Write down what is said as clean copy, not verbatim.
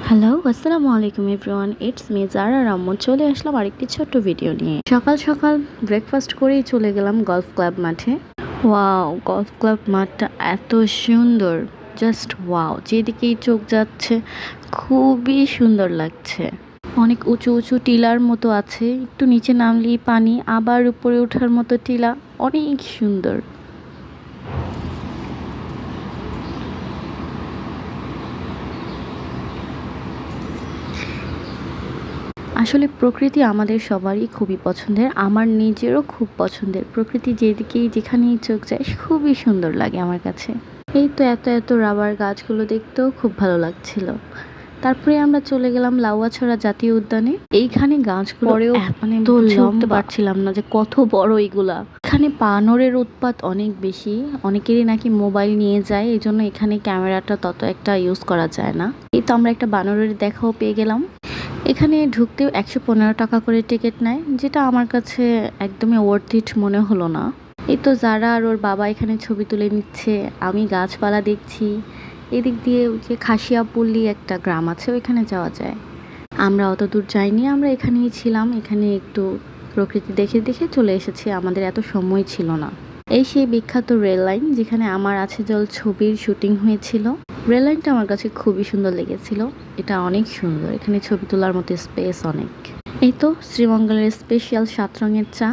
Hello, আসসালামু আলাইকুম everyone. It's me জারা রাম্মু। চলে আসলাম আরেকটি ছোট্ট ভিডিও নিয়ে। সকাল সকাল ব্রেকফাস্ট করেই চলে গেলাম গলফ ক্লাব মাঠে। ওয়াও, গলফ ক্লাব মাঠটা এত সুন্দর, জাস্ট ওয়াও। যেদিকেই চোখ যাচ্ছে খুবই সুন্দর লাগছে। অনেক উঁচু উঁচু টিলার মতো আছে, একটু নিচে নামলেই পানি, আবার উপরে ওঠার মতো টিলা, অনেক সুন্দর। আসলে প্রকৃতি আমাদের সবারই খুবই পছন্দের, আমার নিজেরও খুব পছন্দের। প্রকৃতি যেদিকেই যেখানেই চোখ যায় খুবই সুন্দর লাগে আমার কাছে। এই তো এত এত রাবার গাছগুলো দেখতেও খুব ভালো লাগছিল। তারপরে আমরা চলে গেলাম লাউয়াছড়া জাতীয় উদ্যানে। এইখানে গাছগুলো মানে বুঝতে পারছিলাম না যে কত বড় এগুলা। এখানে বানরের উৎপাত অনেক বেশি, অনেকেরই নাকি মোবাইল নিয়ে যায়, এই জন্য এখানে ক্যামেরাটা তত একটা ইউজ করা যায় না। এই তো আমরা একটা বানরের দেখাও পেয়ে গেলাম। এখানে ঢুকতেও ১১৫ টাকা করে টিকিট নেয়, যেটা আমার কাছে একদমই ওয়ার্থ ইট মনে হলো না। এই তো যারা আর ওর বাবা এখানে ছবি তুলে নিচ্ছে, আমি গাছপালা দেখছি। এদিক দিয়ে ওই যে খাসিয়াপল্লী একটা গ্রাম আছে, ওইখানে যাওয়া যায়। আমরা অত দূর যাইনি, আমরা এখানেই ছিলাম। এখানে একটু প্রকৃতি দেখে দেখে চলে এসেছি, আমাদের এত সময় ছিল না। এই সেই বিখ্যাত রেল লাইন যেখানে আমার আছে জল ছবির শুটিং হয়েছিল। রেল লাইনটা আমার কাছে খুবই সুন্দর লেগেছিল। এটা অনেক সুন্দর, এখানে ছবি তোলার মতো স্পেস অনেক। এই তো শ্রীমঙ্গলের স্পেশাল 7 রঙের চা।